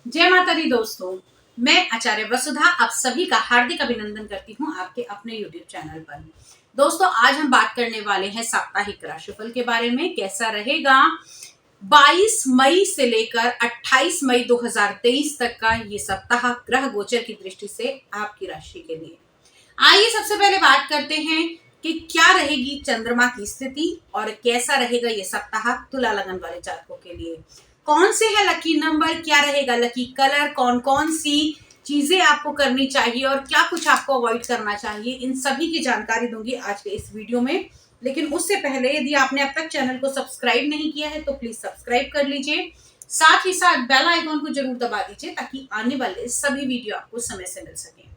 जय माता दी दोस्तों, मैं आचार्य वसुधा आप सभी का हार्दिक अभिनंदन करती हूँ आपके अपने YouTube चैनल पर। दोस्तों, आज हम बात करने वाले हैं साप्ताहिक राशिफल के बारे में। कैसा रहेगा 22 मई से लेकर 28 मई 2023 तक का ये सप्ताह ग्रह गोचर की दृष्टि से आपकी राशि के लिए। आइए सबसे पहले बात करते हैं कि क्या रहेगी चंद्रमा की स्थिति और कैसा रहेगा ये सप्ताह तुला लगन वाले जातकों के लिए। कौन से है लकी नंबर, क्या रहेगा लकी कलर, कौन कौन सी चीजें आपको करनी चाहिए और क्या कुछ आपको अवॉइड करना चाहिए, इन सभी की जानकारी दूंगी आज के इस वीडियो में। लेकिन उससे पहले यदि आपने अब तक चैनल को सब्सक्राइब नहीं किया है तो प्लीज सब्सक्राइब कर लीजिए। साथ ही साथ बेल आइकॉन को जरूर दबा दीजिए ताकि आने वाले सभी वीडियो आपको समय से मिल सके।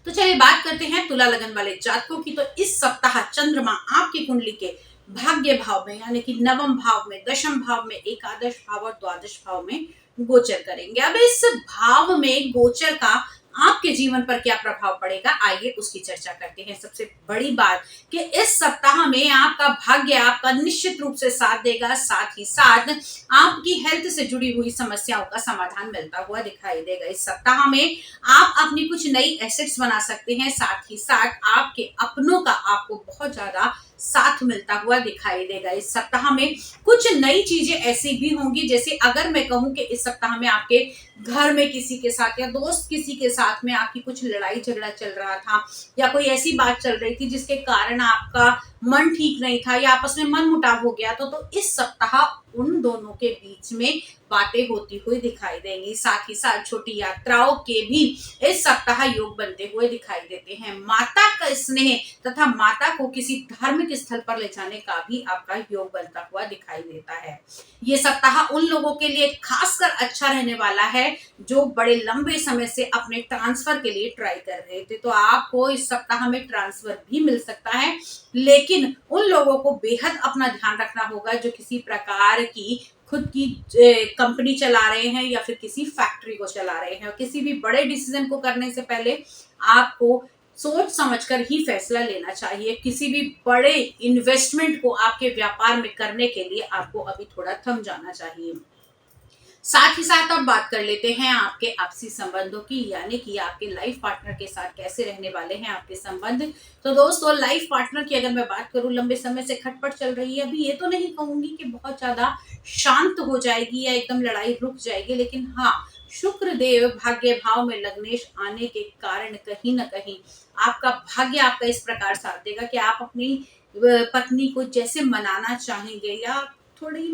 तो चलिए बात करते हैं तुला लगन वाले जातकों की। तो इस सप्ताह चंद्रमा आपकी कुंडली के भाग्य भाव में यानी कि नवम भाव में, दशम भाव में, एकादश भाव और द्वादश भाव में गोचर करेंगे। अब इस भाव में गोचर का आपके जीवन पर क्या प्रभाव पड़ेगा, आइए उसकी चर्चा करते हैं। सबसे बड़ी बात कि इस सप्ताह में आपका भाग्य आपका निश्चित रूप से साथ देगा, साथ ही साथ आपकी हेल्थ से जुड़ी हुई समस्याओं का समाधान मिलता हुआ दिखाई देगा। इस सप्ताह में आप अपनी कुछ नई एसेट्स बना सकते हैं, साथ ही साथ आपके अपनों का आपको बहुत ज्यादा साथ मिलता हुआ दिखाई देगा। इस सप्ताह में कुछ नई चीजें ऐसी भी होंगी, जैसे अगर मैं कहूं कि इस सप्ताह में आपके घर में किसी के साथ या दोस्त किसी के साथ में आपकी कुछ लड़ाई झगड़ा चल रहा था या कोई ऐसी बात चल रही थी जिसके कारण आपका मन ठीक नहीं था या आपस में मन मुटाव हो गया तो इस सप्ताह उन दोनों के बीच में बातें होती हुई दिखाई देंगी। साथ ही साथ छोटी यात्राओं के भी इस सप्ताह योग बनते हुए दिखाई देते हैं। माता का स्नेह तथा माता को किसी धार्मिक स्थल पर ले जाने का भी आपका योग बनता हुआ दिखाई देता है। ये सप्ताह उन लोगों के लिए खासकर अच्छा रहने वाला है जो बड़े लंबे समय से अपने ट्रांसफर के लिए ट्राई कर रहे थे, तो आपको इस सप्ताह में ट्रांसफर भी मिल सकता है। लेकिन उन लोगों को बेहद अपना ध्यान रखना होगा जो किसी प्रकार की खुद की कंपनी चला रहे हैं या फिर किसी फैक्ट्री को चला रहे हैं। किसी भी बड़े डिसीजन को करने से पहले आपको सोच समझकर ही फैसला लेना चाहिए। किसी भी बड़े इन्वेस्टमेंट को आपके व्यापार में करने के लिए आपको अभी थोड़ा थम जाना चाहिए। साथ ही साथ अब बात कर लेते हैं आपके आपसी संबंधों की, यानी कि आपके लाइफ पार्टनर के साथ कैसे रहने वाले हैं आपके संबंध। तो दोस्तों, लाइफ पार्टनर की अगर मैं बात करूं, लंबे समय से खटपट चल रही है। अभी ये तो नहीं कहूंगी कि बहुत ज्यादा शांत हो जाएगी या एकदम लड़ाई रुक जाएगी, लेकिन हाँ, शुक्र देव भाग्य भाव में लग्नेश आने के कारण कहीं ना कहीं आपका भाग्य आपका इस प्रकार साथ देगा कि आप अपनी पत्नी को जैसे मनाना चाहेंगे या थोड़ी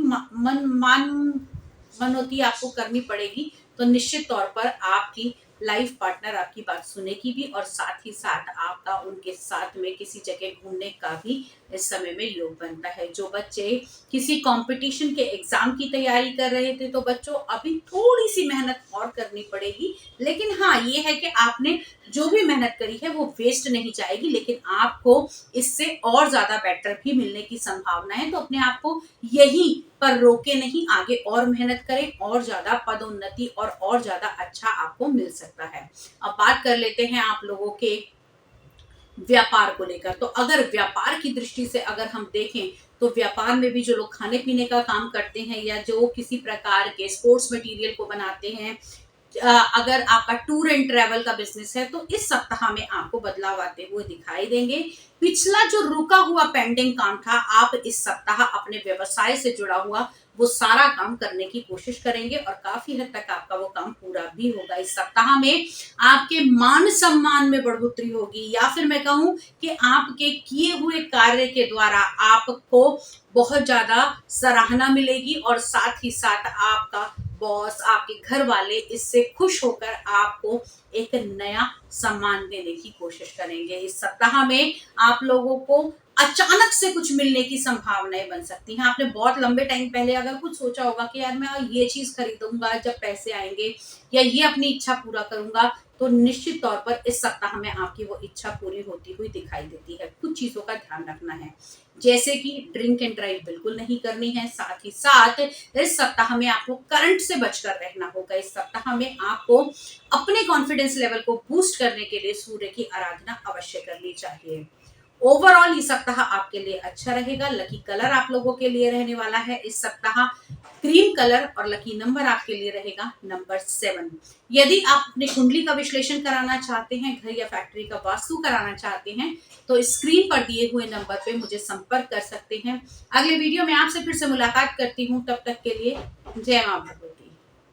मनोती आपको करनी पड़ेगी, तो निश्चित तौर पर आपकी लाइफ पार्टनर आपकी बात सुनेगी भी और साथ ही साथ आपका उनके साथ में किसी जगह घूमने का भी इस समय में योग बनता है। जो बच्चे किसी कंपटीशन के एग्जाम की तैयारी कर रहे थे तो बच्चों अभी थोड़ी सी मेहनत और करनी पड़ेगी, लेकिन हाँ, ये है कि आपने जो भी मेहनत करी है वो वेस्ट नहीं जाएगी, लेकिन आपको इससे और ज्यादा बेटर भी मिलने की संभावना है। तो अपने आप को यही पर रोके नहीं, आगे और मेहनत करें और ज्यादा पदोन्नति और ज्यादा अच्छा आपको मिल सकता है। अब बात कर लेते हैं आप लोगों के व्यापार को लेकर। तो अगर व्यापार की दृष्टि से अगर हम देखें तो व्यापार में भी जो लोग खाने पीने का काम करते हैं या जो किसी प्रकार के स्पोर्ट्स मटेरियल को बनाते हैं, अगर आपका टूर एंड ट्रेवल का बिजनेस है, तो इस सप्ताह में आपको बदलाव आते हुए दिखाई देंगे। पिछला जो रुका हुआ पेंडिंग काम था, आप इस सप्ताह अपने व्यवसाय से जुड़ा हुआ वो सारा काम करने की कोशिश करेंगे और काफी हद तक आपका वो काम पूरा भी होगा। इस सप्ताह में आपके मान सम्मान में बढ़ोतरी होगी या फिर मैं कहूं कि आपके किए हुए कार्य के द्वारा आपको बहुत ज्यादा सराहना मिलेगी और साथ ही साथ आपका बॉस, आपके घर वाले इससे खुश होकर आपको एक नया सम्मान देने की कोशिश करेंगे। इस सप्ताह में आप लोगों को अचानक से कुछ मिलने की संभावनाएं बन सकती हैं। आपने बहुत लंबे टाइम पहले अगर कुछ सोचा होगा कि यार मैं ये चीज खरीदूंगा जब पैसे आएंगे या ये अपनी इच्छा पूरा करूंगा, तो निश्चित तौर पर इस सप्ताह में आपकी वो इच्छा पूरी होती हुई दिखाई देती है। कुछ चीजों का ध्यान रखना है, जैसे कि ड्रिंक एंड ड्राइव बिल्कुल नहीं करनी है। साथ ही साथ इस सप्ताह में आपको करंट से बचकर रहना होगा। इस सप्ताह में आपको अपने कॉन्फिडेंस लेवल को बूस्ट करने के लिए सूर्य की आराधना अवश्य करनी चाहिए। ओवरऑल ये सप्ताह आपके लिए अच्छा रहेगा। लकी कलर आप लोगों के लिए रहने वाला है इस सप्ताह क्रीम कलर और लकी नंबर आपके लिए रहेगा नंबर 7। यदि आप अपनी कुंडली का विश्लेषण कराना चाहते हैं, घर या फैक्ट्री का वास्तु कराना चाहते हैं, तो स्क्रीन पर दिए हुए नंबर पे मुझे संपर्क कर सकते हैं। अगले वीडियो में आपसे फिर से मुलाकात करती हूँ, तब तक के लिए जय मां भगवती।